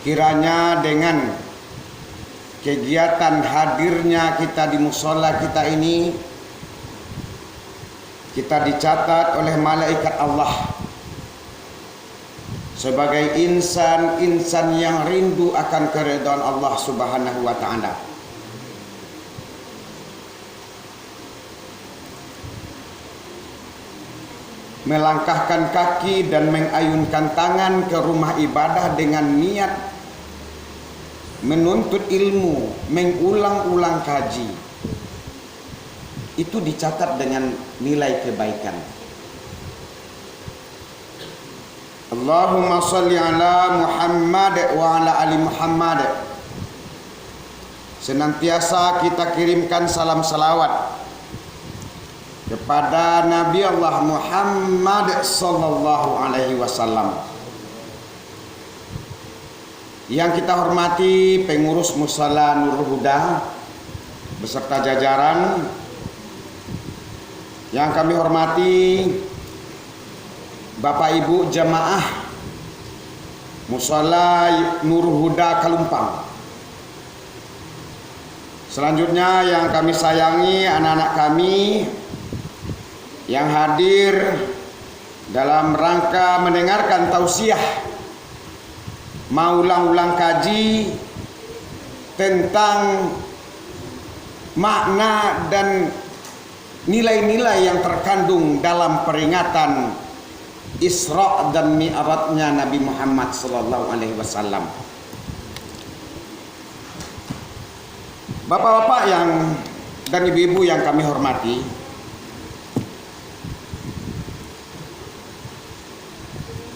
Kiranya dengan kegiatan hadirnya kita di mushola kita ini, kita dicatat oleh malaikat Allah sebagai insan yang rindu akan keridhaan Allah Subhanahu wa ta'ala. Melangkahkan kaki dan mengayunkan tangan ke rumah ibadah dengan niat menuntut ilmu, mengulang-ulang kaji, itu dicatat dengan nilai kebaikan. Allahumma salli ala Muhammad wa ala ali Muhammad. Senantiasa kita kirimkan salam salawat kepada Nabi Allah Muhammad sallallahu alaihi wasallam. Yang kita hormati pengurus Mushola Nurul Huda beserta jajaran, yang kami hormati Bapak Ibu jamaah Mushola Nurul Huda Kalumpang. Selanjutnya yang kami sayangi anak-anak kami yang hadir dalam rangka mendengarkan tausiah mau ulang-ulang kaji tentang makna dan nilai-nilai yang terkandung dalam peringatan Isra dan Mi'rajnya Nabi Muhammad sallallahu alaihi wasallam. Bapak-bapak dan ibu-ibu yang kami hormati,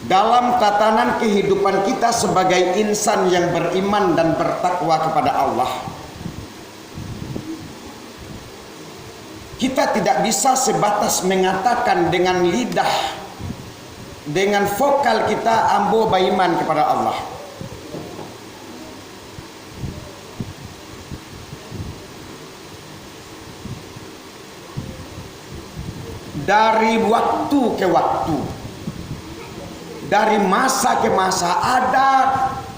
dalam tatanan kehidupan kita sebagai insan yang beriman dan bertakwa kepada Allah, kita tidak bisa sebatas mengatakan dengan lidah, dengan vokal kita ambo beriman kepada Allah. Dari waktu ke waktu, dari masa ke masa ada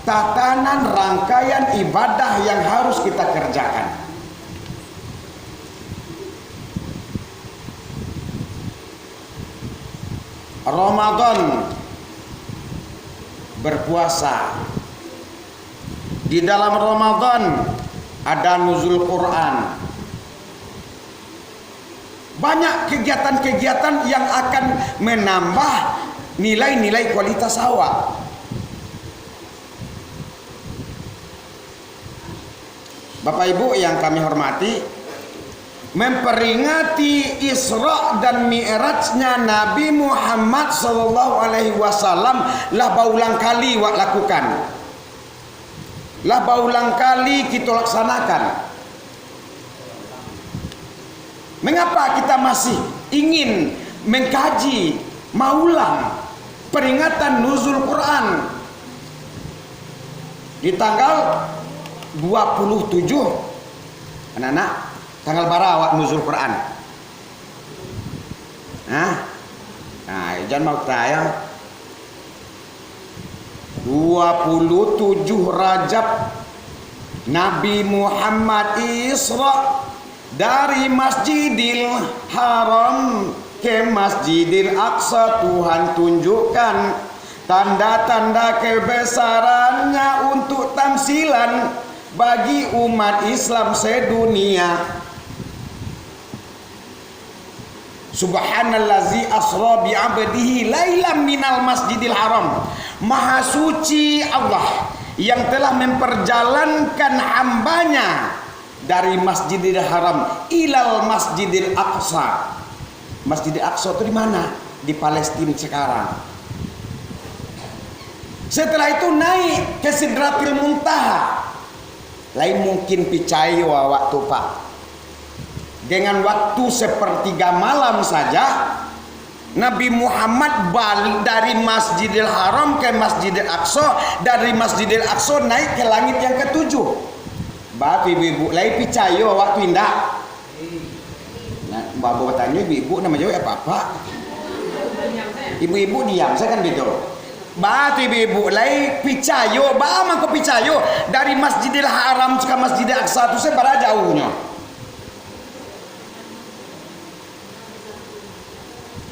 tatanan rangkaian ibadah yang harus kita kerjakan. Ramadan, berpuasa. Di dalam Ramadan ada nuzul Quran. Banyak kegiatan-kegiatan yang akan menambah nilai-nilai kualitas awak. Bapak Ibu yang kami hormati, memperingati Isra dan Mi'rajnya Nabi Muhammad sallallahu alaihi wasallam lah berulang kali wak lakukan. Lah berulang kali kita laksanakan. Mengapa kita masih ingin mengkaji, maulang peringatan nuzul Quran di tanggal 27 anak-anak, tanggal barawak nuzul Quran. Nah, jangan mau tanya 27 Rajab Nabi Muhammad Isra dari Masjidil Haram ke Masjidil Aqsa. Tuhan tunjukkan tanda-tanda kebesarannya untuk tamsilan bagi umat Islam sedunia. Subhanallazi asra bi 'abdihi lailam minal Masjidil Haram. Maha suci Allah yang telah memperjalankan hambanya dari Masjidil Haram ilal Masjidil Aqsa. Masjidil Aqsa itu di mana? Di Palestina sekarang. Setelah itu naik ke Sidratil Muntaha. Lain mungkin percaya waktu Pak. Dengan waktu sepertiga malam saja Nabi Muhammad balik dari Masjidil Haram ke Masjidil Aqsa, dari Masjidil Aqsa naik ke langit yang ketujuh. Bapak ibu-ibu lain percaya waktu indah. Nah, bapak tanya ibu-ibu nama jawab apa? Ibu-ibu diam, saya kan betul. Batu ibu-ibu lai picayo, bama ko picayo dari Masjidil Haram ke Masjidil Aqsa itu seberapa jauhnya.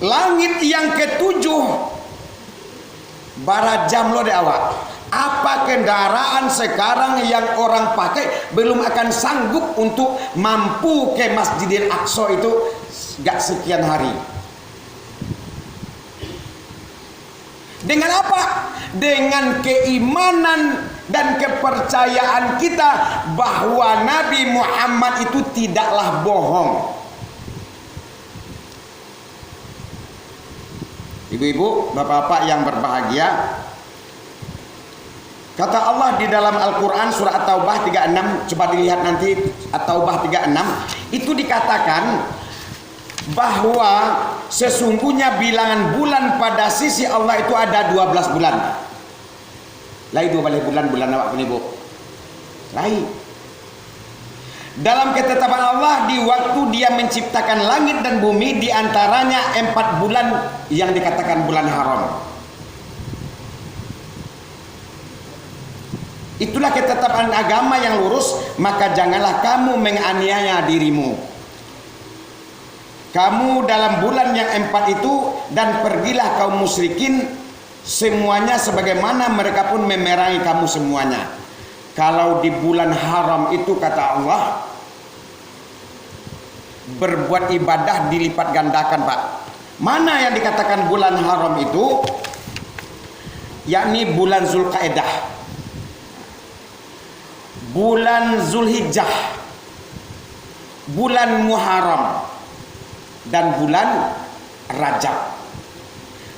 Langit yang ketujuh barat jam lo deh awak. Apa kendaraan sekarang yang orang pakai belum akan sanggup untuk mampu ke Masjidil Aqsa itu gak sekian hari. Dengan apa? Dengan keimanan dan kepercayaan kita bahwa Nabi Muhammad itu tidaklah bohong. Ibu-ibu, bapak-bapak yang berbahagia, kata Allah di dalam Al-Quran surah At-Taubah 36, coba dilihat nanti At-Taubah 36, itu dikatakan bahwa sesungguhnya bilangan bulan pada sisi Allah itu ada 12 bulan. Lai 12 bulan awak pun ibu. Lai. Dalam ketetapan Allah di waktu dia menciptakan langit dan bumi diantaranya 4 bulan yang dikatakan bulan haram. Itulah ketetapan agama yang lurus, maka janganlah kamu menganiaya dirimu. Kamu dalam bulan yang 4 itu dan pergilah kaum musyrikin semuanya sebagaimana mereka pun memerangi kamu semuanya. Kalau di bulan haram itu kata Allah berbuat ibadah dilipat gandakan, Pak. Mana yang dikatakan bulan haram itu? Yakni bulan Zulqa'dah, bulan Zulhijjah, bulan Muharram, dan bulan Rajab.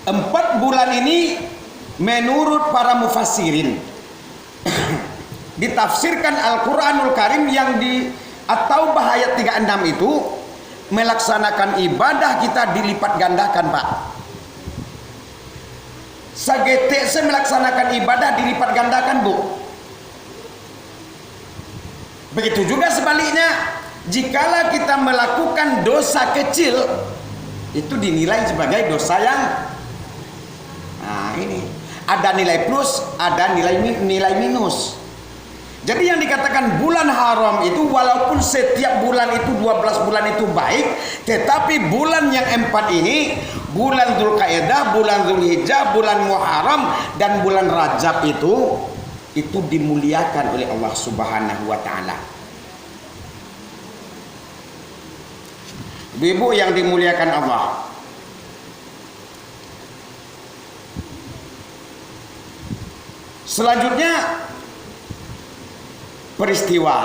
4 bulan ini menurut para mufassirin ditafsirkan Al-Quranul Karim yang di At-Taubah ayat 36 itu melaksanakan ibadah kita dilipat gandakan, Pak. Sagete melaksanakan ibadah dilipat gandakan, Bu. Begitu juga sebaliknya. Jikalau kita melakukan dosa kecil itu dinilai sebagai dosa yang ini ada nilai plus, ada nilai minus. Jadi yang dikatakan bulan haram itu walaupun setiap bulan itu 12 bulan itu baik, tetapi bulan yang 4 ini, bulan Zulqa'dah, bulan Zulhijjah, bulan Muharram dan bulan Rajab itu dimuliakan oleh Allah Subhanahu wa taala. Ibu yang dimuliakan Allah, selanjutnya peristiwa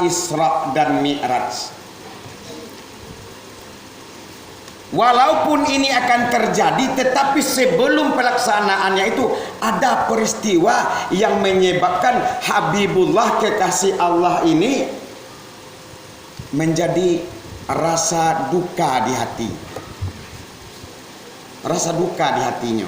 Isra dan Mi'raj. Walaupun ini akan terjadi, tetapi sebelum pelaksanaannya itu ada peristiwa yang menyebabkan Habibullah kekasih Allah ini menjadi rasa duka di hati, rasa duka di hatinya.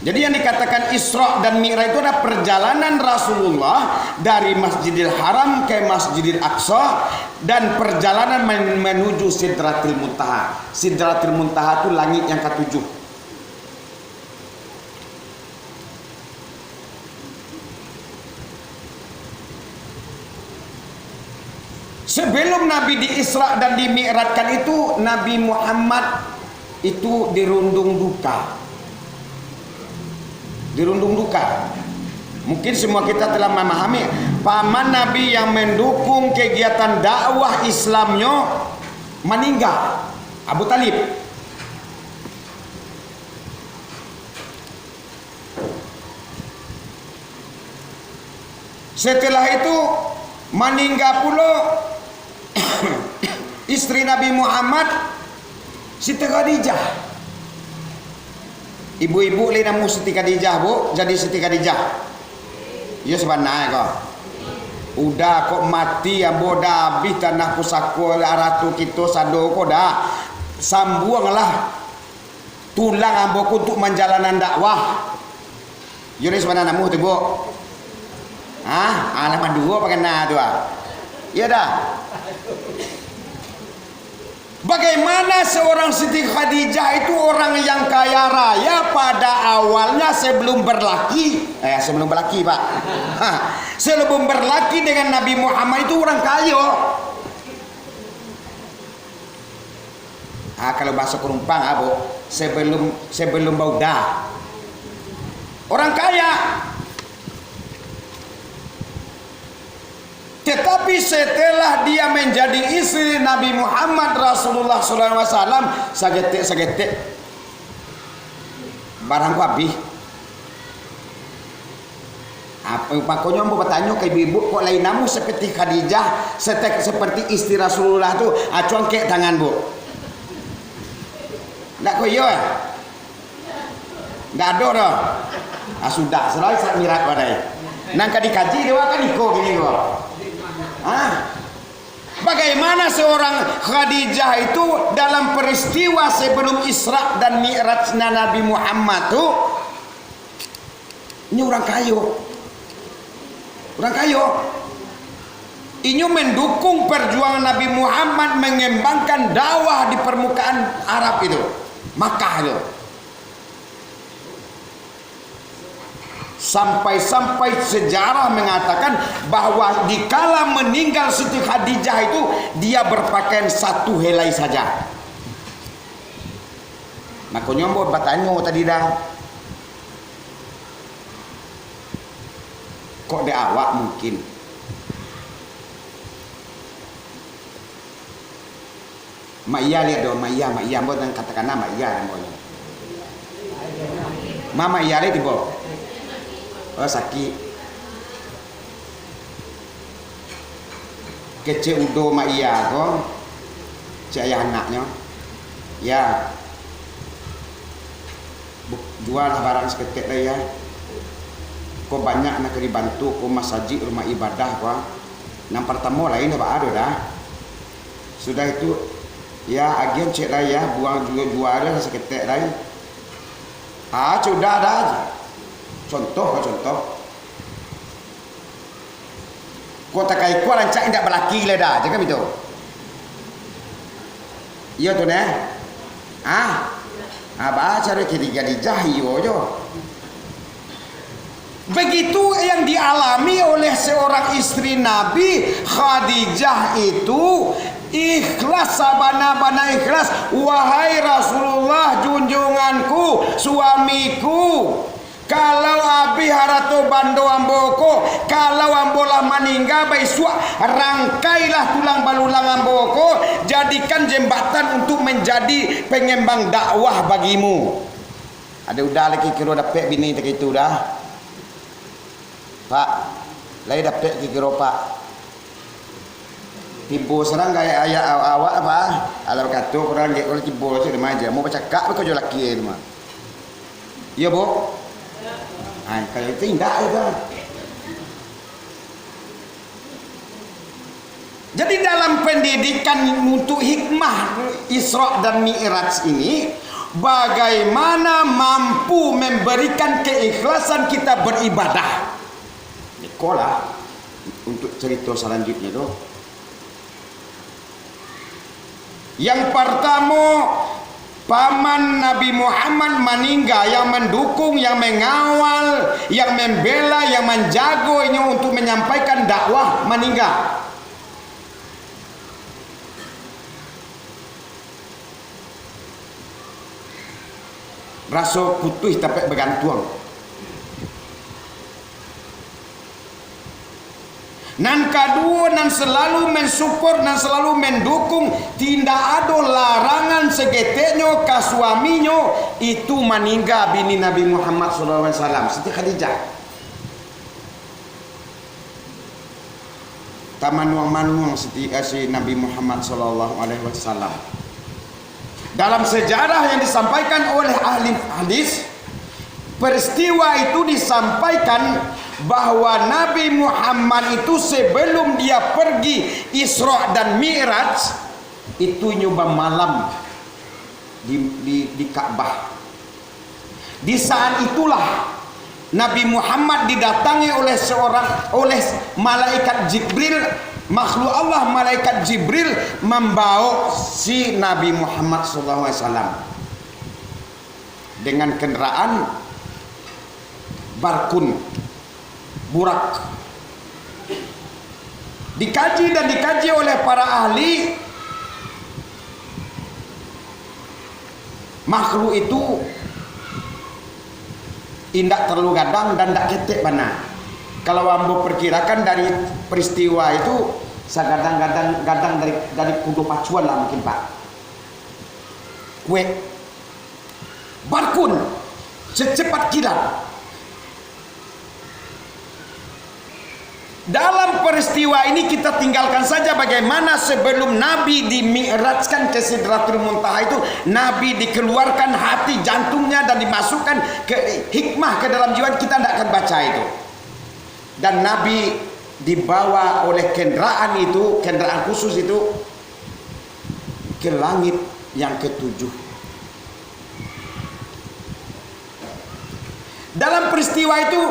Jadi yang dikatakan Isra dan Mi'raj itu adalah perjalanan Rasulullah dari Masjidil Haram ke Masjidil Aqsa dan perjalanan menuju Sidratil Muntaha. Sidratil Muntaha itu langit yang ketujuh. Sebelum Nabi di Isra dan di Mi'rajkan itu, Nabi Muhammad itu dirundung duka. Dirundung duka. Mungkin semua kita telah memahami paman Nabi yang mendukung kegiatan dakwah Islamnya meninggal, Abu Talib. Setelah itu meninggal pula istri Nabi Muhammad, Siti Khadijah. Ibu-ibu lain namu Siti Khadijah, Bu. Jadi Siti Khadijah. Ya sebenarnya kok. Udah kok mati ya boda habis tanah pusako ratu kita sado kok dah. Sambuanglah tulang amboku untuk menjalanan dakwah. Jadi sebenarnya namu tu, Bu. Alamat dua pakai nah tu ah. Ya dah. Bagaimana seorang Siti Khadijah itu orang yang kaya raya pada awalnya sebelum berlaki Pak. Sebelum berlaki dengan Nabi Muhammad itu orang kaya. Kalau bahasa Kerumpang sebelum baudah. Orang kaya. Tetapi setelah dia menjadi istri Nabi Muhammad Rasulullah SAW, sagetek barang habis. Makanya mau bertanya ke ibu-ibu, kok lain namu seperti Khadijah, seperti istri Rasulullah tu, acuan ke tangan bu. Nggak koyo ya? Nggak ada dah. Sudah selalu saat mirat badai. Nangka dikaji dia kan iko gini kok. Bagaimana seorang Khadijah itu dalam peristiwa sebelum Isra dan Mi'rajnya Nabi Muhammad tuh, ini orang kayo. Ini mendukung perjuangan Nabi Muhammad mengembangkan dakwah di permukaan Arab itu, Makkah itu. Sampai-sampai sejarah mengatakan bahwa dikala meninggal Siti Khadijah itu dia berpakaian satu helai saja. Makanya mau bertanya tadi dah, kok di awak mungkin Mak Iya lihat dong, Mak Iya mau dan katakan nama Iya dan boleh. Mama Iya lihat tiba. Oh sakit. Kece udo Mak Iya kok, cik ayah anaknya, ya jual barang seketek lah ya. Kok banyak nak dibantu, kok masjid rumah ibadah kok. Yang pertama lain apa ada dah. Sudah itu ya agen cek lah ya, buang juga jual lah seketek lain. Sudah ada aja. Contoh. Kota kai kuat rancak tidak berlaki le dah, jangan itu. Iya tu ne. Baca dia ketiga dijahiyo jo. Begitu yang dialami oleh seorang istri Nabi Khadijah itu ikhlas, sabana-bana ikhlas. Wahai Rasulullah junjunganku, suamiku, kalau abi harato bando amboko, kalau ambolah maningga baiswa, rangkailah tulang balulang amboko, jadikan jembatan untuk menjadi pengembang dakwah bagimu. Ada udah lagi kira dapat bini tak itu dah. Pak, lagi dapat kira Pak. Tibu serang gaya ayah awak apa? Alam kata orang dia kalau tibu tu remaja, mau bercakap kau jual laki tu mah. Iya bu. Kalau itu tidak itu. Jadi dalam pendidikan untuk hikmah Isra dan Mi'raj ini, bagaimana mampu memberikan keikhlasan kita beribadah. Sekolah untuk cerita selanjutnya tu. Yang pertama, paman Nabi Muhammad meninggal, yang mendukung, yang mengawal, yang membela, yang menjagonya untuk menyampaikan dakwah meninggal. Rasa putih tapi bergantung. Nan kedua, nan selalu mensupport, nan selalu mendukung, tidak ada larangan segeteknya ke suaminya itu meninggal bini Nabi Muhammad SAW, Siti Khadijah. Manuang si Nabi Muhammad SAW. Dalam sejarah yang disampaikan oleh ahli hadis, peristiwa itu disampaikan bahwa Nabi Muhammad itu sebelum dia pergi Isra dan Mi'raj itu nyoba malam di Ka'bah. Di saat itulah Nabi Muhammad didatangi oleh malaikat Jibril makhluk Allah malaikat Jibril membawa si Nabi Muhammad SAW dengan kendaraan barkun, burak. Dikaji dan dikaji oleh para ahli, makhluk itu indak terlalu gadang dan tak ketek mana. Kalau ambo perkirakan dari peristiwa itu gadang dari kudo pacuan lah mungkin Pak. Kue barkun secepat kilat. Dalam peristiwa ini kita tinggalkan saja bagaimana sebelum Nabi dimi'rajkan ke Sidratul Muntaha itu, Nabi dikeluarkan hati jantungnya dan dimasukkan ke hikmah ke dalam jiwa, kita tidak akan baca itu. Dan Nabi dibawa oleh kendaraan itu, kendaraan khusus itu, ke langit yang ketujuh. Dalam peristiwa itu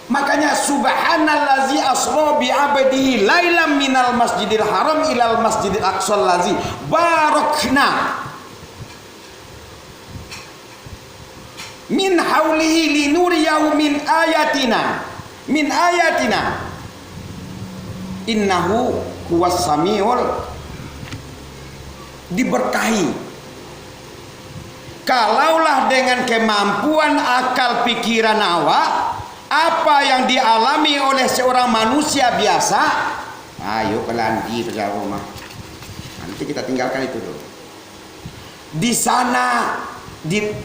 makanya subhanallazi asra bi 'abdihi lailam minal masjidil haram ilal masjidil aqsal lazi barakna min haulihi linuriyahu min ayatina innahu huwas samiul. Diberkahi. Kalaulah dengan kemampuan akal pikiran awak, apa yang dialami oleh seorang manusia biasa, ayo kelandi ke rumah. Nanti kita tinggalkan itu dulu. Di sana,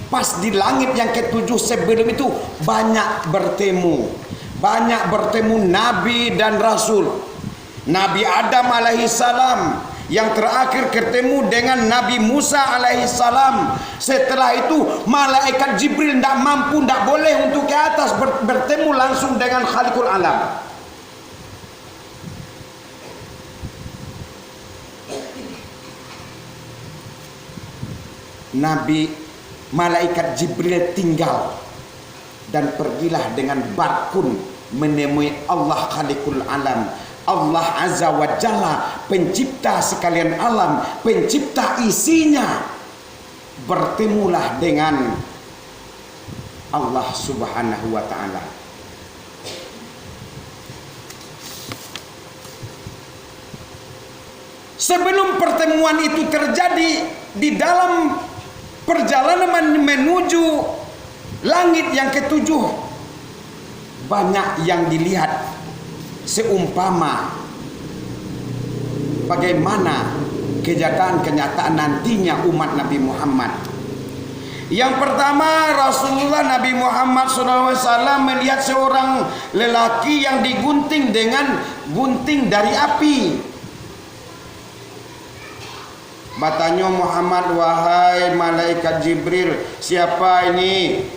pas di langit yang ketujuh sebelum itu banyak bertemu Nabi dan Rasul. Nabi Adam alaihissalam, yang terakhir ketemu dengan Nabi Musa alaihissalam. Setelah itu malaikat Jibril tidak mampu, tidak boleh untuk ke atas bertemu langsung dengan Khaliqul Alam. Nabi malaikat Jibril tinggal dan pergilah dengan barkun menemui Allah Khaliqul Alam, Allah Azza wa Jalla, pencipta sekalian alam, pencipta isinya. Bertemulah dengan Allah Subhanahu wa Ta'ala. Sebelum pertemuan itu terjadi, di dalam perjalanan menuju langit yang ketujuh, banyak yang dilihat. Seumpama bagaimana kenyataan nantinya umat Nabi Muhammad. Yang pertama, Rasulullah Nabi Muhammad SAW melihat seorang lelaki yang digunting dengan gunting dari api. Bertanya Muhammad, wahai malaikat Jibril, siapa ini?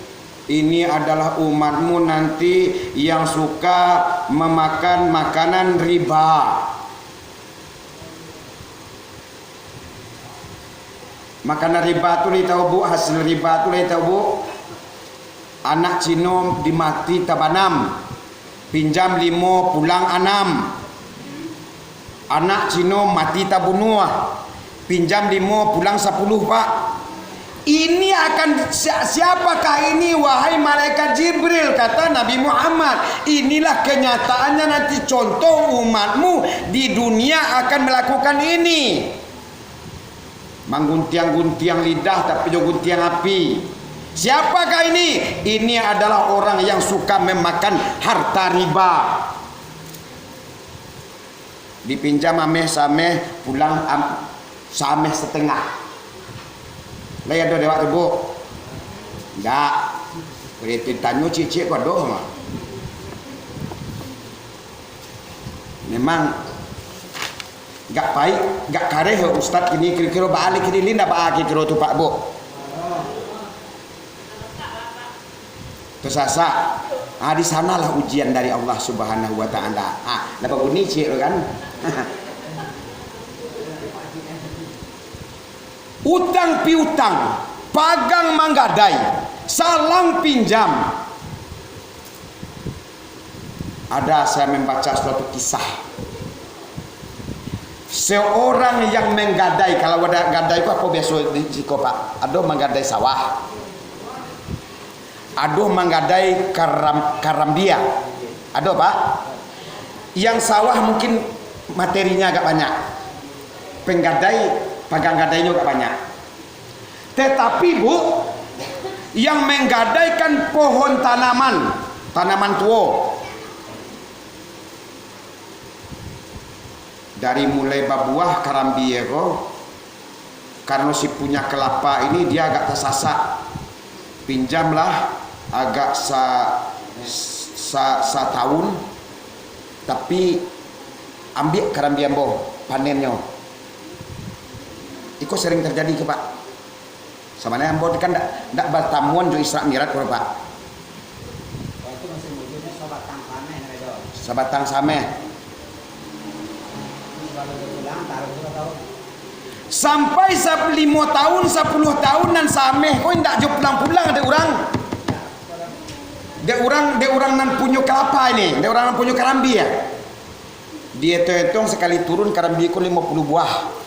Ini adalah umatmu nanti yang suka memakan makanan riba. Makanan riba tu li tahu bu, hasil riba tu li tahu bu. Anak Cino dimati tabanam, pinjam 5 pulang 6. Anak Cino mati tabunuah, pinjam 5 pulang 10 Pak. Ini akan siapakah ini wahai malaikat Jibril? Kata Nabi Muhammad, inilah kenyataannya nanti, contoh umatmu di dunia akan melakukan ini. Mengguntiang-guntiang lidah tapi juga guntiang api. Siapakah ini? Ini adalah orang yang suka memakan harta riba. Dipinjam ameh-sameh, pulang sameh setengah. Lah ada dewa tu bu, enggak. Berarti tanya cicik kau doh mah. Memang enggak baik, enggak kareh Ustaz ini kira-kira balik ini linda bagi kira tu Pak Bu. Tersasa. Di sanalah ujian dari Allah Subhanahu wa Ta'ala. Dapat bunyi cik kan? Utang piutang, pagang manggadai, salang pinjam. Ada saya membaca suatu kisah. seorang yang menggadai, kalau ada gadai itu apa biasa di siko Pak? Aduh menggadai sawah, aduh menggadai karambia, aduh Pak. Yang sawah mungkin materinya agak banyak, penggadai pagang gadainya agak banyak. Tetapi Bu, yang menggadaikan pohon tanaman tua, dari mulai babuah karambia ko, karena si punya kelapa ini dia agak tersasak, pinjamlah agak tahun, tapi ambil karambia boh panennya. Iko sering terjadi ke Pak. Samanya ambo kan ndak bertamuan jo Isra Mi'raj ko Pak. Itu masih wujudnya sabatang sameh itu. Sabatang sameh. Sampai 5 tahun, 10 tahun dan sameh kau ndak jo pulang-pulang ada orang. Dia orang nan punya kelapa ini, dia orang nan punya karambi ya. Dia hitung sekali turun karambi ku 50 buah.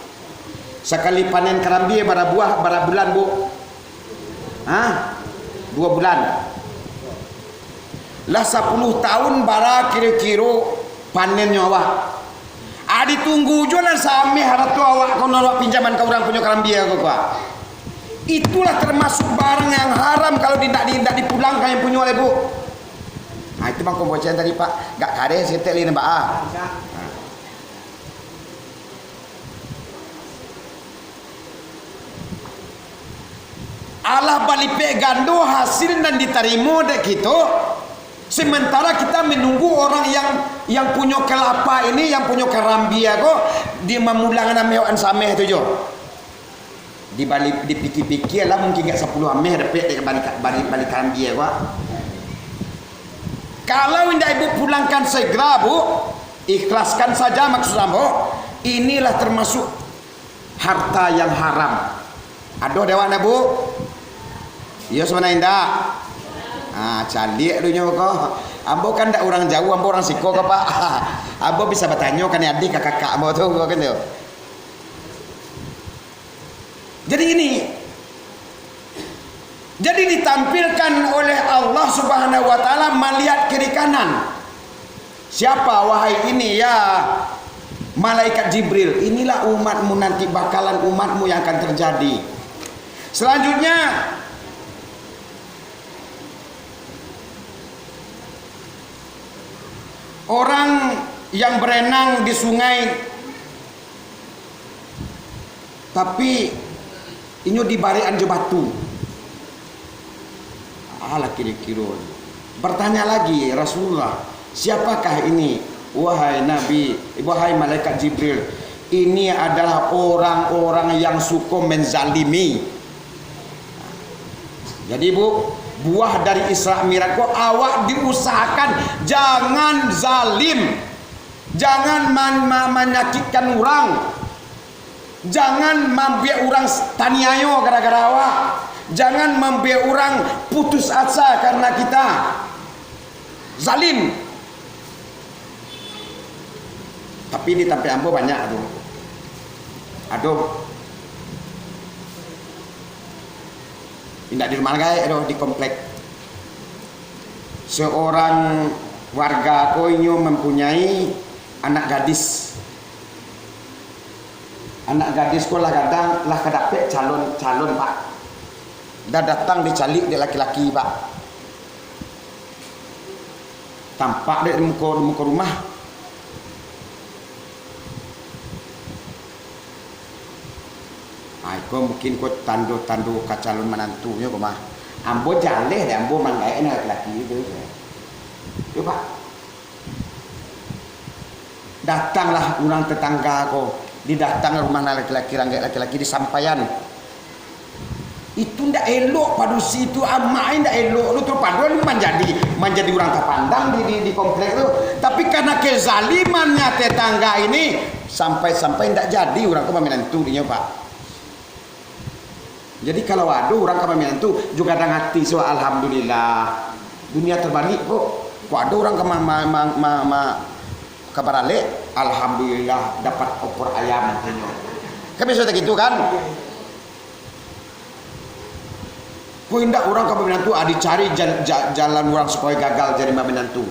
Sekali panen karambi berapa buah, berapa bulan Bu? 2 bulan. Lah 10 tahun bara kira-kira panennya awak. Ditunggu jualan sameh harap tu awak kau nolak pinjaman kau orang punya karambi aku Pak. Itulah termasuk barang yang haram kalau tidak dipulangkan yang punya oleh Bu. Nah itu bang kombocan tadi Pak, gak kade setelin Mbak A. Allah balipe gando hasil dan diterima dek gitu. Sementara kita menunggu orang yang punya kelapa ini, yang punya karambia kok dia memulangkan amewan sameh itu jo. Dipikir-pikir lah mungkin gak 10 ameh dapat balik karambia kok. Kalau tidak ibu pulangkan segera Bu, ikhlaskan saja maksud ambo. Inilah termasuk harta yang haram. Aduh dewana Bu. Iya sebenarnya indah. Calik dunia kok. Ambo kan ndak orang jauh, ambo orang Siko kok Pak. Ambo bisa bertanya kan adik kakak ambo tuh kan tuh. Jadi ini. Jadi ditampilkan oleh Allah Subhanahu wa taala melihat kiri kanan. Siapa wahai ini ya malaikat Jibril, inilah umatmu nanti, bakalan umatmu yang akan terjadi. Selanjutnya orang yang berenang di sungai tapi ini dibari anjo batu. Kira-kira bertanya lagi Rasulullah, siapakah ini wahai Nabi, wahai malaikat Jibril? Ini adalah orang-orang yang suka menzalimi. Jadi Bu, buah dari Isra Mi'raj kok awak diusahakan jangan zalim, jangan menyakitkan orang, jangan membiak orang taniayo gara-gara awak, jangan membiak orang putus asa karena kita zalim. Tapi di tempat ambo banyak aduh tidak di rumah lagi, di komplek. Seorang warga Koinyo mempunyai anak gadis. Anak gadis ko lah kadang lah kedapet calon Pak. Dah datang dicalik dia laki-laki Pak. Tampak dia di muka rumah. Kau mungkin kau tandu ke calon menantunya kau mah. Ambo jaleh deh, ambo manggain laki-laki itu. Yo Pak. Datanglah orang tetangga kau, didatang rumah laki-laki disampaikan. Itu ndak elok pada situ, amain ndak elok. Lu terus paduan menjadi orang terpandang di komplek itu. Tapi karena kezalimannya tetangga ini sampai ndak jadi orang kau menantu dinya Pak. Jadi kalau ada orang kemamin itu juga ada hati so alhamdulillah dunia terbalik kok ada orang kabar ale, alhamdulillah dapat opor ayam katanya. Kan bisa gitu kan? Ku indah orang ke menantu dicari jalan orang supaya gagal jadi menantu.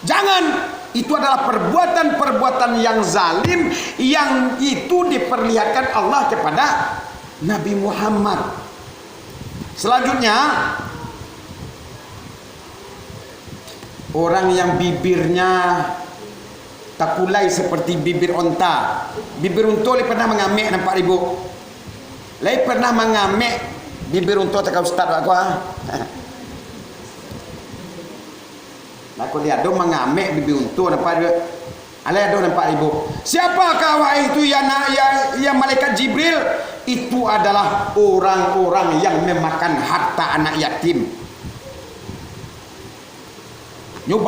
Jangan, itu adalah perbuatan-perbuatan yang zalim yang itu diperlihatkan Allah kepada Nabi Muhammad. Selanjutnya, orang yang bibirnya takulai seperti bibir onta. Bibir unta li pernah mengamek nampak ibu. Lai pernah mengamek bibir unta tak ustaz aku Aku lihat dong mengamek bibir unta nampak dia. Alai dong nampak ibu. Siapakah wahai itu yang malaikat Jibril? Itu adalah orang-orang yang memakan harta anak yatim. Ini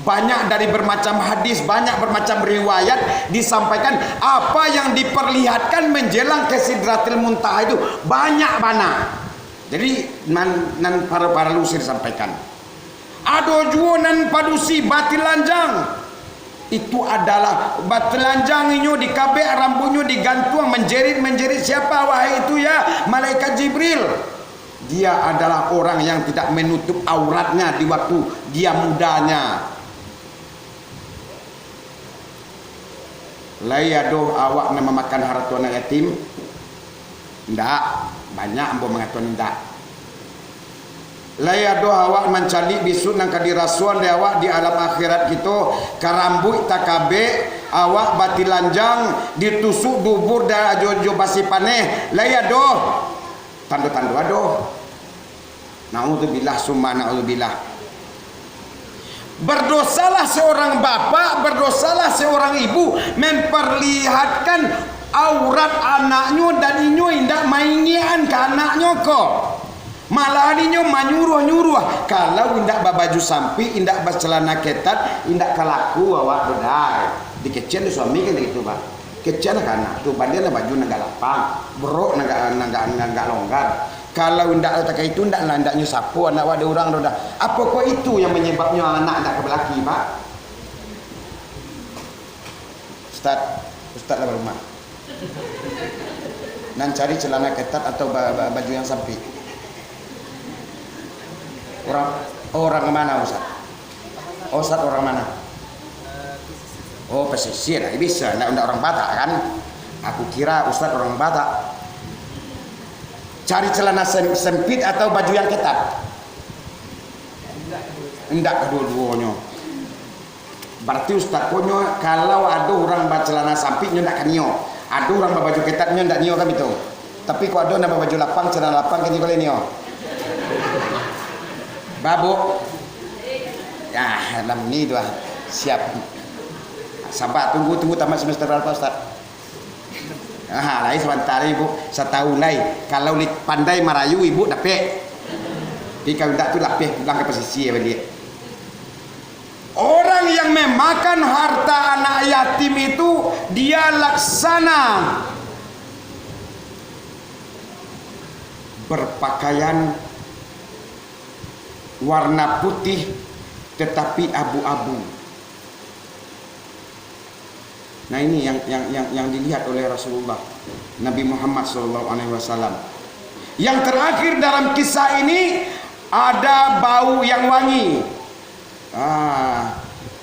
banyak dari bermacam hadis, banyak bermacam riwayat disampaikan apa yang diperlihatkan menjelang ke Sidratil Muntaha itu banyak mana. Jadi nan para lusir sampaikan. Ado juo nan padusi batil lanjang. Itu adalah batil lanjang inyo di kabeh rambutnya digantung menjerit siapa wahai itu ya malaikat Jibril. Dia adalah orang yang tidak menutup auratnya di waktu dia mudanya. Layado awak nama makan harta anak yatim? Ndak, banyak ambo mengatakan ndak. Layado awak mencari bisu nang kadirasuan de awak di alam akhirat gitu karambut takabe awak batil lanjang ditusuk dubur dan jojo basi paneh. Layado tando-tando aduh. Na'udzubillah summa na'udzubillah. Berdosalah seorang bapak, berdosalah seorang ibu memperlihatkan aurat anaknya dan inyo indak maingian ke anaknya kok. Malah inyo manyuruh-nyuruh kalau indak babaju sampi, indak bercelana ketat, indak kalaku awak bedai. Dikecil suami kan gitu, Pak. Kecil kan tuh bandnya baju nggak lapang, bro nggak longgar. Kalau ndak tak itu ndaknya sapu anak ada orang dah. Apa kok itu yang menyebabnya anak ndak ke belaki, Pak? Ustaz lah rumah. Nan cari celana ketat atau baju yang sampi. Orang mana Ustaz? Ustaz orang mana? Oh pesisir, bisa. Ndak orang Batak kan? Aku kira Ustaz orang Batak. Cari celana sempit atau baju yang ketat? Enggak kedua-duanya. Berarti Ustaz punya kalau ada orang bercelana sempit ndak kan nyo. Ada orang berbaju ketatnya ndak nyo kan itu. Tapi kalau ada nak baju lapang celana lapang kan boleh nyo. Babu. Ya, dalam ni tu siap. Sabar tunggu tamat semester berapa Ustaz? Lain sebentar ibu, setahun lain. Kalau pandai merayu ibu dapat. Tapi kalau tidak tu lapih pulang ke pesisir balik. Orang yang memakan harta anak yatim itu dia laksana berpakaian warna putih tetapi abu-abu. Nah ini yang dilihat oleh Rasulullah Nabi Muhammad SAW. Yang terakhir dalam kisah ini ada bau yang wangi.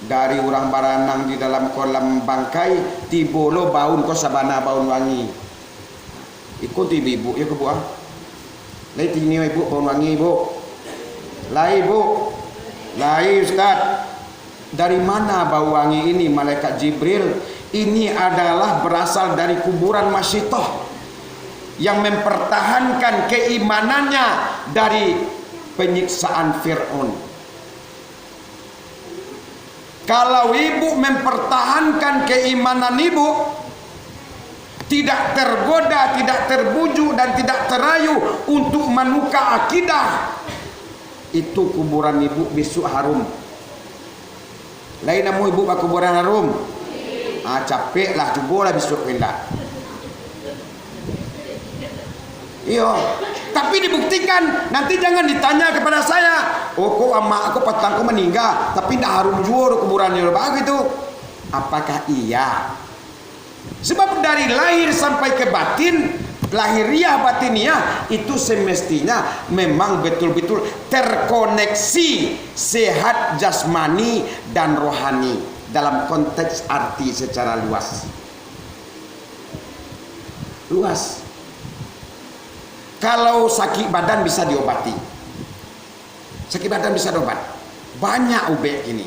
Dari orang baranang di dalam kolam bangkai tibolo baun ko sabana baun wangi. Ikut ibu ya kebuang. Lai tini ibu baun wangi ibu. Lai ibu. Lai Ustaz. Dari mana bau wangi ini malaikat Jibril? Ini adalah berasal dari kuburan Masyitoh yang mempertahankan keimanannya dari penyiksaan Fir'aun. Kalau ibu mempertahankan keimanan ibu, tidak tergoda, tidak terbujuk dan tidak terayu untuk menukar akidah, itu kuburan ibu besok harum. Lain namu ibu pak kuburan harum. Capek lah coba lah besok pindah. Iyo, Tapi dibuktikan, nanti jangan ditanya kepada saya, oh kok ama aku patangku meninggal, tapi ndak harum jual kuburannya begitu. Apakah iya? Sebab dari lahir sampai ke batin, lahiriah batiniah itu semestinya memang betul-betul terkoneksi sehat jasmani dan rohani dalam konteks arti secara luas. Luas. Kalau sakit badan bisa diobati. Sakit badan bisa diobat. Banyak ubek ini.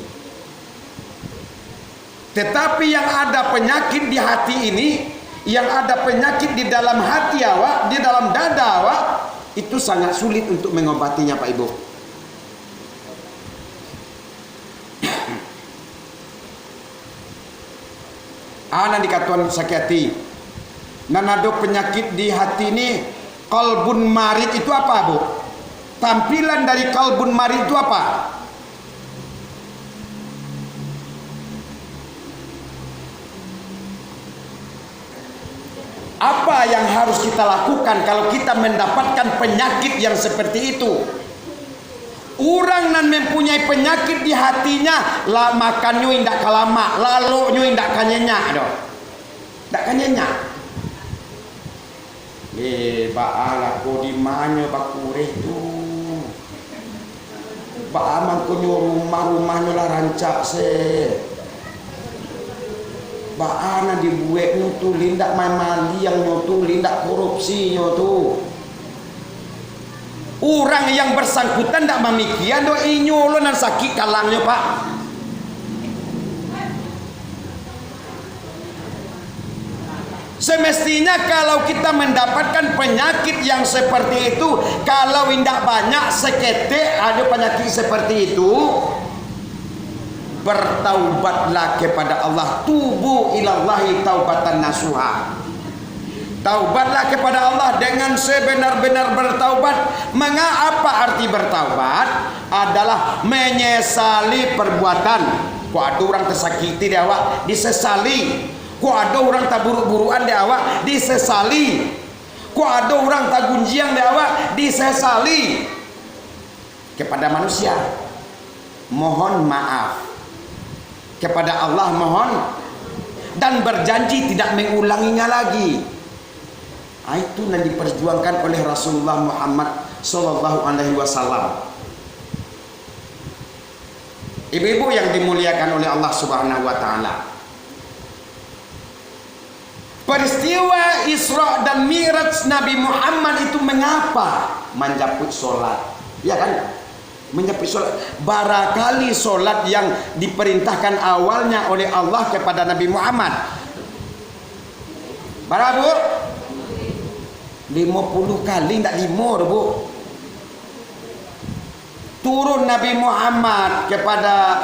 Tetapi yang ada penyakit di hati ini, yang ada penyakit di dalam hati awak, di dalam dada awak, itu sangat sulit untuk mengobatinya Pak Ibu. Anak dikatakan sakit hati. Nanado penyakit di hati ini, kalbun marid itu apa Bu? Tampilan dari kalbun marid itu apa? Apa yang harus kita lakukan kalau kita mendapatkan penyakit yang seperti itu? Orang nan mempunyai penyakit di hatinya, lah makannya indak kalama, lalu indak kanyenyak doh. Indak kanyenyak. Baala ko di mana bakure tu. Baaman ko nyo rumah-rumahnya lah rancak se. Baana dibuat nyo tu lindak main maliang nyo tu, lindak korupsi nyo tu. Orang yang bersangkutan ndak memikian do inyo lo nan sakit kalangnya Pak. Semestinya kalau kita mendapatkan penyakit yang seperti itu, kalau indak banyak seketik ada penyakit seperti itu, bertaubatlah kepada Allah. Tubu ilallahi taubatan nasuha. Taubatlah kepada Allah dengan sebenar-benar bertaubat. Mengapa arti bertaubat? Adalah menyesali perbuatan. Kok ada orang tersakiti di awak, disesali. Kok ada orang tak buruk-buruan di awak, disesali. Kok ada orang tak gunjiang di awak, disesali. Kepada manusia mohon maaf, kepada Allah mohon, dan berjanji tidak mengulanginya lagi. Itu yang diperjuangkan oleh Rasulullah Muhammad Sallallahu Alaihi Wasallam. Ibu-ibu yang dimuliakan oleh Allah Subhanahu Wa Taala, peristiwa Isra dan Mi'raj Nabi Muhammad itu mengapa menjemput sholat? Ya kan? Menjemput sholat. Barangkali sholat yang diperintahkan awalnya oleh Allah kepada Nabi Muhammad. Berapa Bu? 50 kali, tidak 5 Bu. Turun Nabi Muhammad kepada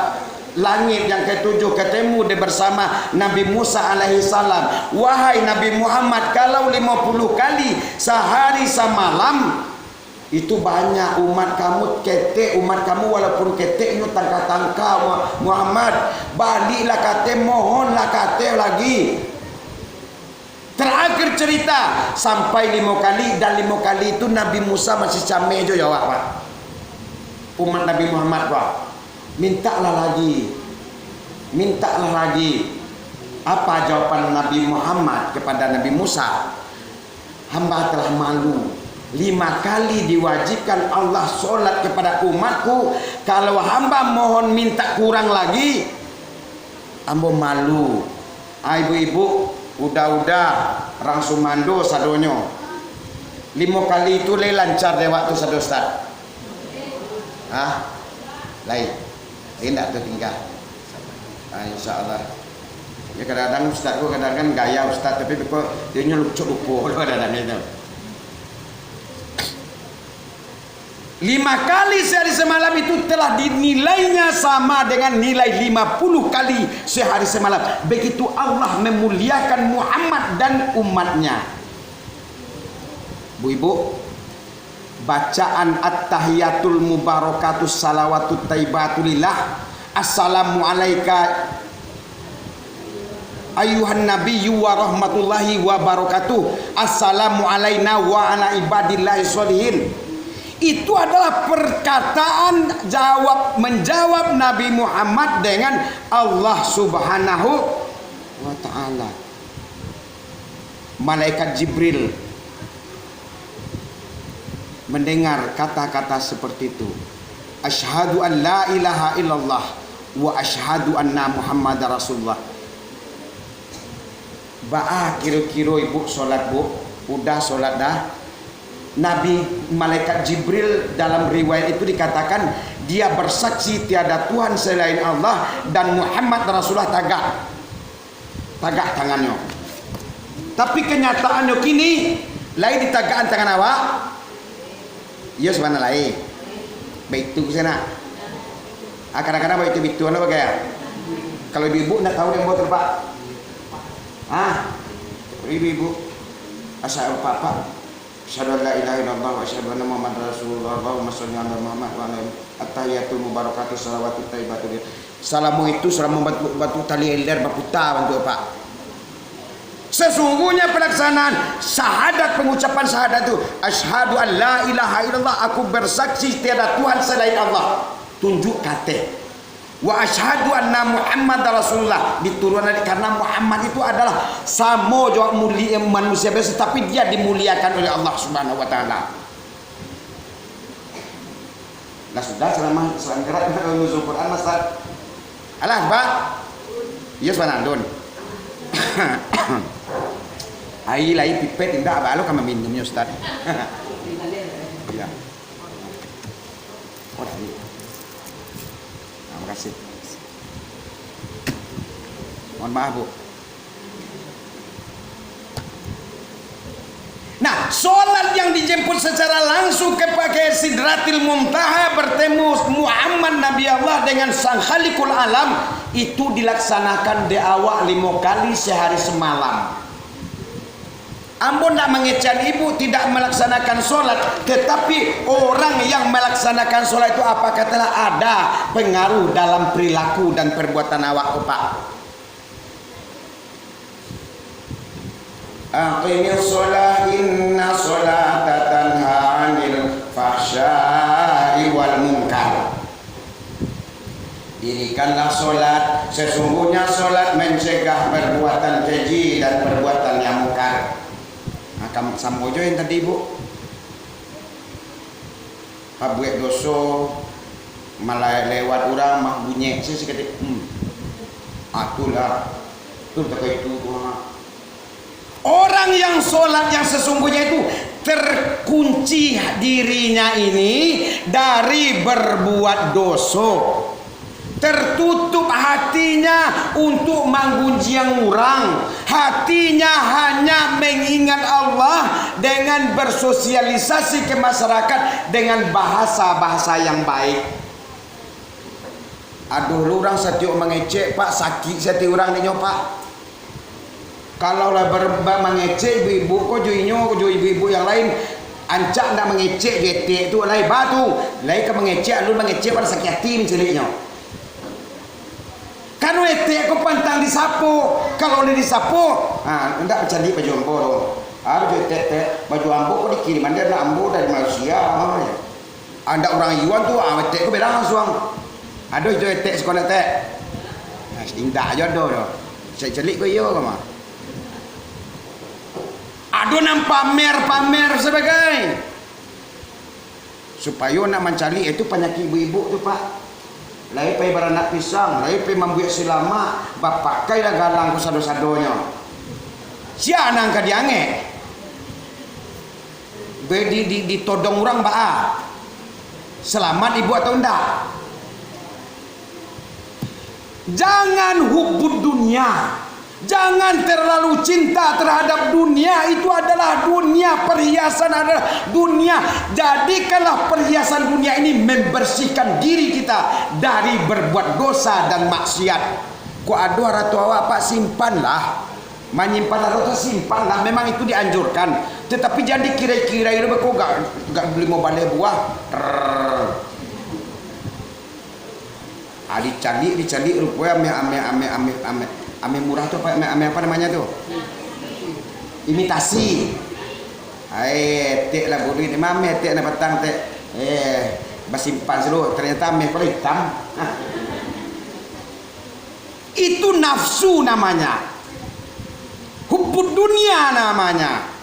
langit yang ketujuh, ketemu dia bersama Nabi Musa alaihi salam. Wahai Nabi Muhammad, kalau 50 kali sehari semalam itu banyak umat kamu ketek, umat kamu walaupun ketek itu tangka-tangka Muhammad, baliklah kate, mohonlah kate lagi. Terakhir cerita sampai 5 kali, dan 5 kali itu Nabi Musa masih cameh jo jawab Pak. Umat Nabi Muhammad Pak, mintalah lagi, mintalah lagi. Apa jawaban Nabi Muhammad kepada Nabi Musa? Hamba telah malu. 5 kali diwajibkan Allah sholat kepada umatku. Kalau hamba mohon minta kurang lagi, hamba malu. Ibu-ibu, udah orang Sumando sadonyo 5 kali itu le lancar deh waktu sado Ustaz. Lain tidak tuh tinggal. Insya Allah. Ya kadang-kadang Ustaz gua kadang-kadang gaya Ustaz, tapi kok dia lucu kadang-kadang itu. 5 kali sehari semalam itu telah dinilainya sama dengan nilai 50 kali sehari semalam. Begitu Allah memuliakan Muhammad dan umatnya. Bu ibu, bacaan at-tahiyatul mubarakatus salawatut taibatulillah, assalamu alaika ayuhan nabiyyu wa rahmatullahi wa barakatuh, assalamu alaina wa ala ibadillahi sholihin. Itu adalah perkataan menjawab Nabi Muhammad dengan Allah Subhanahu wa ta'ala. Malaikat Jibril mendengar kata-kata seperti itu. Asyhadu an la ilaha illallah wa asyhadu anna Muhammadar Rasulullah. Ba'a kira-kira ibu solat bu, udah solat dah. Nabi malaikat Jibril dalam riwayat itu dikatakan dia bersaksi tiada Tuhan selain Allah dan Muhammad Rasulullah tagak tangannya. Tapi kenyataannya kini lain di tagaan tangan awak. Ya sebenarnya lain. Baik itu sana. Kadang-kadang baik itu apa kayak? Kalau ibu nak tahu yang buat Pak. Ibu asal papa. Asyhadu an la ilaha illallah wa asyhadu anna Muhammadar Rasulullah. Allahumma shalli ala Muhammad wa ala at-tahiyatul mubarakatuh salawatut thayyibatul. Salamu itu selama batu tali elder berputar untuk Pak. Sesungguhnya pelaksanaan syahadat, pengucapan syahadat itu asyhadu an la ilaha illallah, aku bersaksi tiada Tuhan selain Allah, tunjuk kata. Wa asyhadu anna Muhammadar Rasulullah, diturunkan karena Muhammad itu adalah sama juga mulia manusia biasa, tapi dia dimuliakan oleh Allah Subhanahu wa taala. Nah sudah selama gerak nuzul Quran Mas. Alah, Pak. Iya Panandon. Ai lai pipet indah balo kama minumnya Ustaz. Ya. Oh, terima kasih. Mohon maaf Bu. Nah, sholat yang dijemput secara langsung kepada Sidratil Muntaha bertemu Muhammad Nabi Allah dengan Sang Khaliqul Alam itu dilaksanakan di awal 5 kali sehari semalam. Ampun tak mengecewakan ibu tidak melaksanakan sholat, tetapi orang yang melaksanakan sholat itu apa katalah ada pengaruh dalam perilaku dan perbuatan awak Pak. Aqimil sholah inna sholata tanha 'anil fahsya'i wal munkar. Dirikanlah sholat, sesungguhnya sholat mencegah perbuatan keji dan perbuatan yang mungkar. Kamu sambojo yang tadi Bu, pabuek doso malah lewat orang mah bunyi saya seketik atulah tuh tak itu orang yang sholat yang sesungguhnya itu terkunci dirinya ini dari berbuat dosa, tertutup hatinya untuk menggunjing orang, hatinya hanya mengingat Allah dengan bersosialisasi ke masyarakat dengan bahasa-bahasa yang baik. Aduh lu orang setiap mengecek Pak, sakit setiap orang ni Pak. Kalau lah mengecek ibu-ibu kok juinyo ibu-ibu yang lain ancak nak mengecek getek tu lain batu, lain ke mengecek lu mengecek pada sakit hati menceliknya. Kan wetek aku pantang disapu. Kalau dia disapu, enggak bercandi baju ambo dong. Baju wetek baju ambo kok dikiriman dia nak ambo dari Malaysia. Anda orang Yuan tu, wetek aku beda langsung. Aduh itu wetek sekolah tek. Indah jodoh doh. Saya celik kau iyo kau mah. Aduh nampak pamer sebagai supaya nak mencari itu penyakit ibu-ibu tu Pak. Lai pai beranak pisang, lai pai membuat silama, bapak kai dah galang ku sado-sadonya. Sia nang ka diange. Be ditodong orang baa. Selamat ibu atau enggak? Jangan hubbud dunia. Jangan terlalu cinta terhadap dunia. Itu adalah dunia, perhiasan adalah dunia. Jadikanlah perhiasan dunia ini membersihkan diri kita dari berbuat dosa dan maksiat. Kok aduh ratu awak Pak simpanlah. Menyimpan ratu simpanlah. Memang itu dianjurkan. Tetapi jadi kira-kira itu kok gak beli mau balai buah. Dicari rupanya ame murah tuh apa namanya tuh? Imitasi. Tek lah budi ni mame tek na petang tek. Basimpan selalu ternyata ame kalau hitam. Itu nafsu namanya. Hubbud dunia namanya.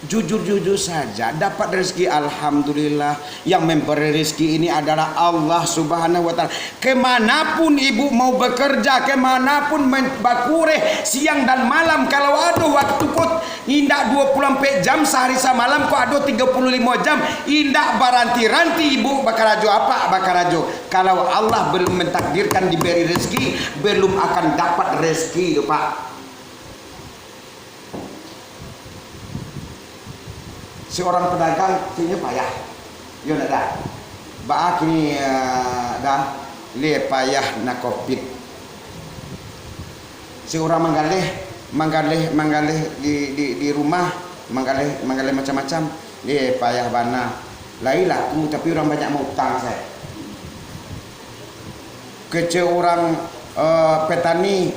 Jujur saja dapat rezeki alhamdulillah. Yang memberi rezeki ini adalah Allah subhanahu wa ta'ala. Kemanapun ibu mau bekerja, kemanapun bakure siang dan malam, kalau ada waktu kok indak 24 jam sehari semalam, kok ada 35 jam indak baranti-ranti ibu bakarajo apa bakarajo. Kalau Allah belum mentakdirkan diberi rezeki, belum akan dapat rezeki Pak. Seorang pedagang kini payah, yo nada. Ba kini dah le payah na covid. Seorang manggalih di rumah, manggalih macam-macam, le payah bana. Lailah tu tapi orang banyak mau utang saya. Kece orang petani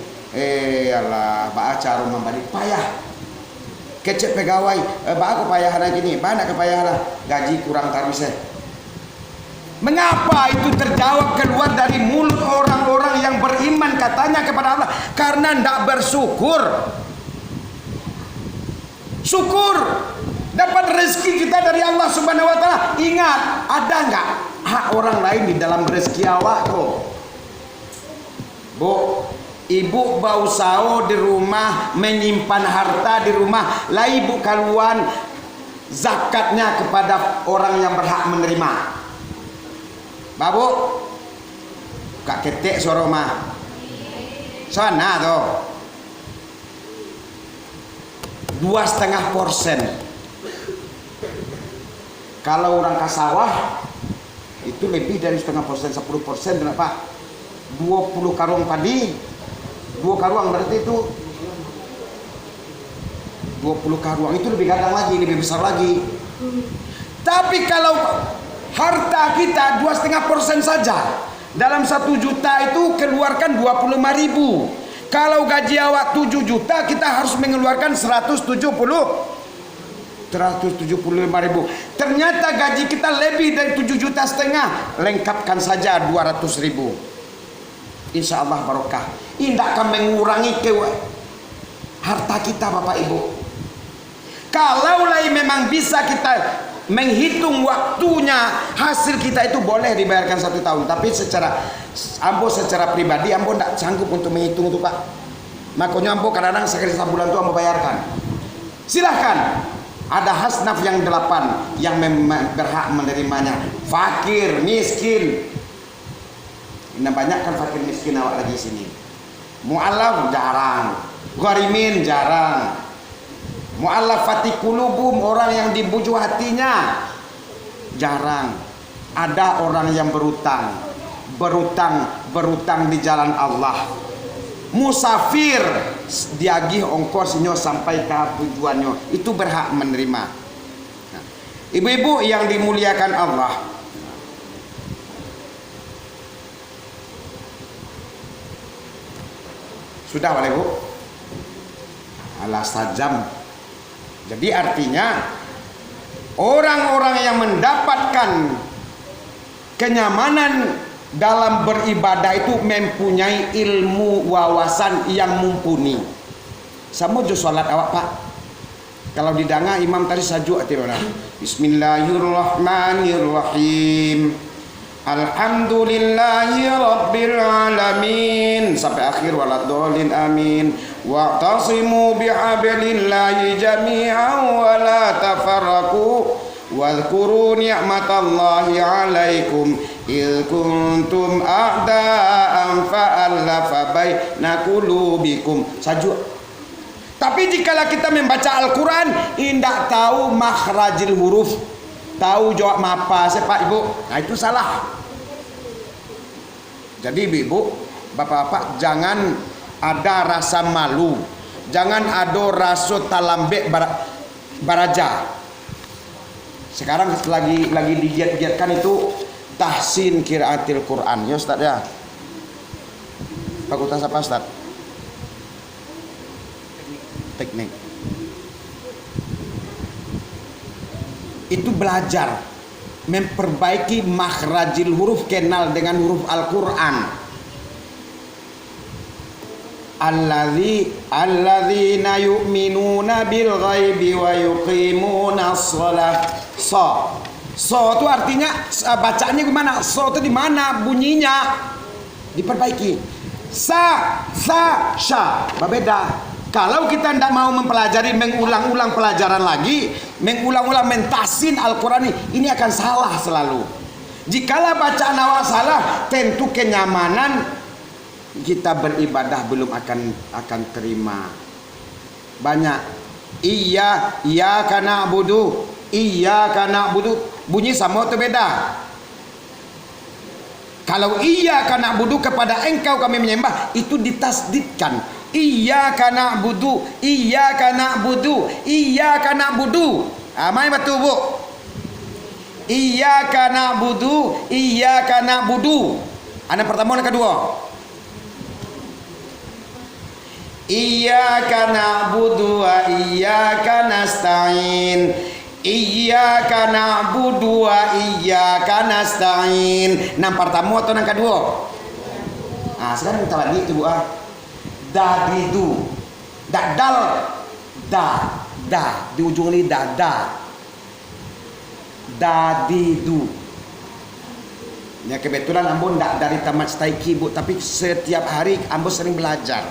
alah ba acara membalik payah. Kecek pegawai, aku payah lagi ni, banyak kepayahan, gaji kurang tarus. Mengapa itu terjawab keluar dari mulut orang-orang yang beriman katanya kepada Allah? Karena tidak bersyukur. Syukur dapat rezeki kita dari Allah Subhanahu Wa Taala. Ingat, ada nggak hak orang lain di dalam rezeki awak kok? Bu, ibu bau sao di rumah, menyimpan harta di rumah, lah ibu kaluan zakatnya kepada orang yang berhak menerima. Babu, kak ketek suara mah, sana tuh 2,5%. Kalau orang kasawah itu lebih dari 0,5%, 10%, kenapa? 20 karung padi. 2 karuang berarti itu 20 karuang itu lebih gadang lagi, lebih besar lagi. Tapi kalau harta kita 2,5% saja, dalam 1 juta itu keluarkan 25.000. Kalau gaji awak 7 juta, kita harus mengeluarkan 175.000. Ternyata gaji kita lebih dari 7,5 juta, lengkapkan saja 200.000. Insya Allah barokah. Tidak akan mengurangi harta kita Bapak Ibu. Kalau memang bisa kita menghitung waktunya, hasil kita itu boleh dibayarkan 1 tahun. Tapi secara pribadi ambo tidak sanggup untuk menghitung itu Pak. Makanya ambo kadang-kadang sekali sebulan itu ambo bayarkan. Silahkan. Ada hasnaf yang 8 yang berhak menerimanya. Fakir, miskin. Nah banyak kan fakir miskin awak lagi sini. Mu'allaf jarang, gharimin jarang. Mu'allafati qulubum, orang yang dibujuk hatinya jarang. Ada orang yang berutang di jalan Allah. Musafir diagih ongkosnya sampai ke tujuannya, itu berhak menerima. Nah, ibu-ibu yang dimuliakan Allah, sudah boleh Bu? Alas tajam. Jadi artinya orang-orang yang mendapatkan kenyamanan dalam beribadah itu mempunyai ilmu wawasan yang mumpuni. Sama jo salat awak Pak. Kalau didanga imam tadi sajuk ati mana? Bismillahirrahmanirrahim. Alhamdulillahi rabbil alamin sampai akhir waladhdallin amin. Wa'tasimu bihablillahi jami'an wa la tafarraqu wadhkuru ni'matallahi 'alaikum id kuntum a'da'an fa'alafa baina qulubikum. Sajuk. Tapi jikalau kita membaca Al-Qur'an indak tahu makhrajil huruf, tahu jawab mapa Pak Ibu, nah itu salah. Jadi Ibu, Bapak-bapak jangan ada rasa malu, jangan ada rasa talambek baraja. Sekarang lagi digiat-giatkan itu tahsin qiraatil Quran. Ya Ustaz ya. Fakultas apa Ustaz? Teknik. Itu belajar memperbaiki makhrajil huruf, kenal dengan huruf Al-Quran. Alladzina yu'minuna bil ghaibi wa yuqimuna shalah. So itu artinya bacaannya gimana? So itu di mana bunyinya? Diperbaiki. Sya. Berbeda. Kalau kita tidak mau mempelajari, mengulang-ulang pelajaran lagi, mengulang-ulang mentasin Al-Quran ini akan salah selalu. Jikalau bacaan awal salah, tentu kenyamanan kita beribadah belum akan terima. Banyak iyyaka na'budu, bunyi sama atau beda? Kalau iyyaka na'budu, kepada engkau kami menyembah, itu ditasdidkan. Iyyaka na'budu. Mai betul Bu. Iyyaka na'budu. Ada pertama dan kedua. Iyyaka na'budu wa iyyaka nasta'in. Iyyaka na'budu wa iyyaka nasta'in. Yang pertama atau yang kedua? Nah, sekarang kita lagi itu Bu. Dadidu. Dadal. Da. Di ujung ini dada. Dadidu. Ya kebetulan Ambo tidak dari tamat staiki Bu, tapi setiap hari Ambo sering belajar.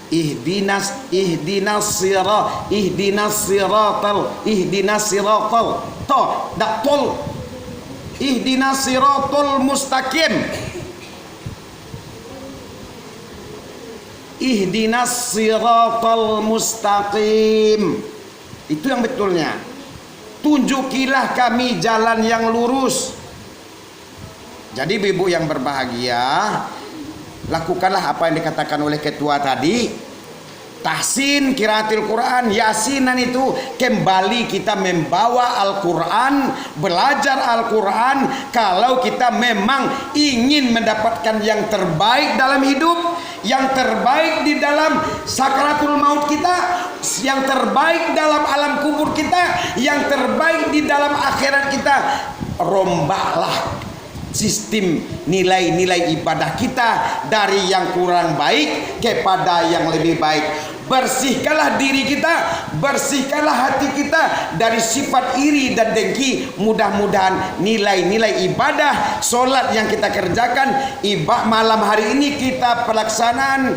Ihdinas siratal. Ihdinas siratal mustaqim. Ihdinas siratal mustaqim. Itu yang betulnya. Tunjukilah kami jalan yang lurus. Jadi ibu yang berbahagia, lakukanlah apa yang dikatakan oleh ketua tadi. Tahsin qiraatil Quran, yasinan itu kembali kita membawa Al-Quran, belajar Al-Quran. Kalau kita memang ingin mendapatkan yang terbaik dalam hidup, yang terbaik di dalam sakaratul maut kita, yang terbaik dalam alam kubur kita, yang terbaik di dalam akhirat kita, rombaklah sistem nilai-nilai ibadah kita dari yang kurang baik kepada yang lebih baik. Bersihkanlah diri kita, bersihkanlah hati kita dari sifat iri dan dengki. Mudah-mudahan nilai-nilai ibadah solat yang kita kerjakan, malam hari ini kita pelaksanaan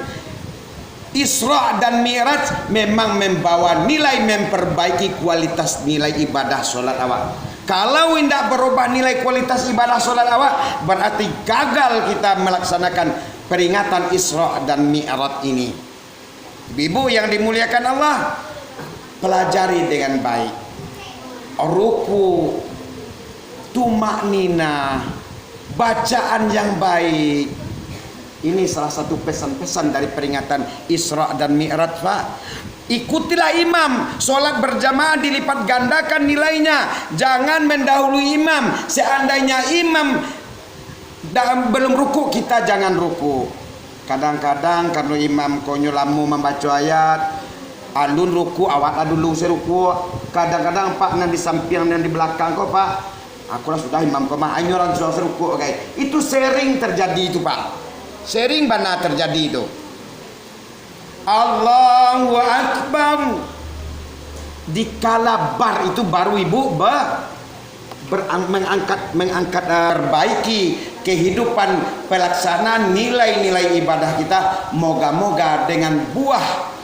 Isra dan Mi'raj memang membawa nilai, memperbaiki kualitas nilai ibadah solat awak. Kalau tidak berubah nilai kualitas ibadah solat awak, berarti gagal kita melaksanakan peringatan Isra dan Mi'raj ini. Ibu yang dimuliakan Allah, pelajari dengan baik. Ruku, tumaknina, bacaan yang baik. Ini salah satu pesan-pesan dari peringatan Isra dan Mi'raj, Pak. Ikutilah imam, sholat berjamaah dilipat gandakan nilainya. Jangan mendahului imam. Seandainya imam belum ruku, kita jangan ruku. Kadang-kadang kalau imam konyolamu membaca ayat, alun ruku, awak dulu seruku. Kadang-kadang Pak yang di samping dan di belakang kok Pak, aku lah sudah imam kok mah orang sudah seruku, okay. Itu sering terjadi itu Pak. Sering benar terjadi itu. Allahu Akbar. Dikala bar itu baru ibu mengangkat perbaiki kehidupan pelaksanaan nilai-nilai ibadah kita. Moga-moga dengan buah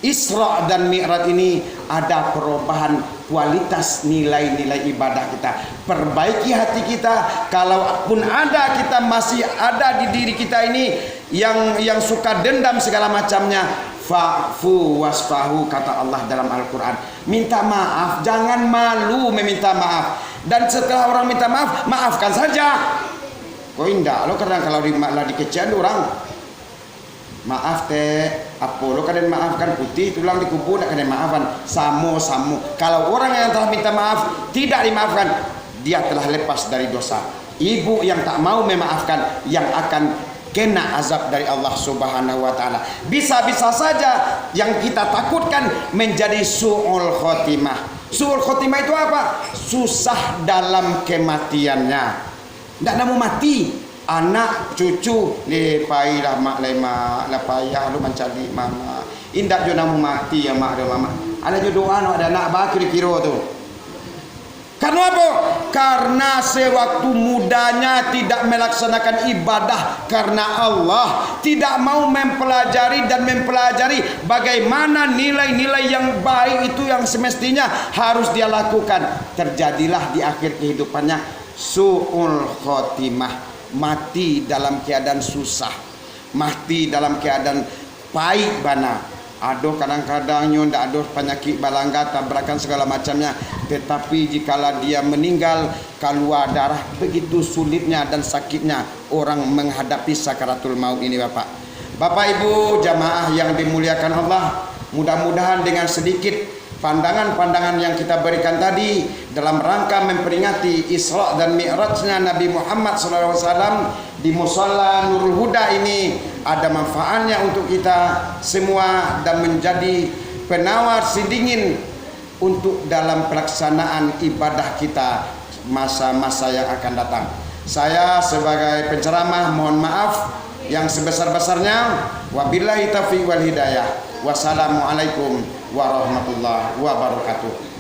Isra dan Mi'raj ini ada perubahan kualitas nilai-nilai ibadah kita. Perbaiki hati kita. Kalaupun ada, kita masih ada di diri kita ini yang suka dendam segala macamnya, fa'fu wasfahu, kata Allah dalam Al-Quran. Minta maaf, jangan malu meminta maaf. Dan setelah orang minta maaf, maafkan saja. Kok indah lo kadang kalau dikecewain orang, maaf teh, apa lo kadang maafkan putih tulang dikubur, nak kadang maafkan samo. Kalau orang yang telah minta maaf tidak dimaafkan, dia telah lepas dari dosa. Ibu yang tak mau memaafkan yang akan kena azab dari Allah Subhanahu wa taala. Bisa-bisa saja yang kita takutkan menjadi su'ul khotimah. Su'ul khotimah itu apa? Susah dalam kematiannya. Tidak mau mati. Anak cucu lepai lah mak lema la payah lu mencari mama. Indak jo namu mati ya mak dan mama. Ada jo doa no ada anak bakir kiro tu. Karena apa? Karena sewaktu mudanya tidak melaksanakan ibadah karena Allah, tidak mau mempelajari bagaimana nilai-nilai yang baik itu yang semestinya harus dia lakukan. Terjadilah di akhir kehidupannya su'ul khotimah, mati dalam keadaan susah, mati dalam keadaan pahit bana. Aduh kadang-kadang ndak aduh penyakit balangga tabrakan segala macamnya, tetapi jikalau dia meninggal keluar darah, begitu sulitnya dan sakitnya orang menghadapi sakaratul maut ini Bapak. Bapak Ibu jamaah yang dimuliakan Allah, mudah-mudahan dengan sedikit pandangan-pandangan yang kita berikan tadi dalam rangka memperingati Isra dan Mi'rajnya Nabi Muhammad SAW di Musalla Nurul Huda ini ada manfaatnya untuk kita semua dan menjadi penawar sidingin untuk dalam pelaksanaan ibadah kita masa-masa yang akan datang. Saya sebagai penceramah mohon maaf yang sebesar-besarnya. Wabillahi taufiq wal hidayah. Wassalamualaikum warahmatullahi wabarakatuh.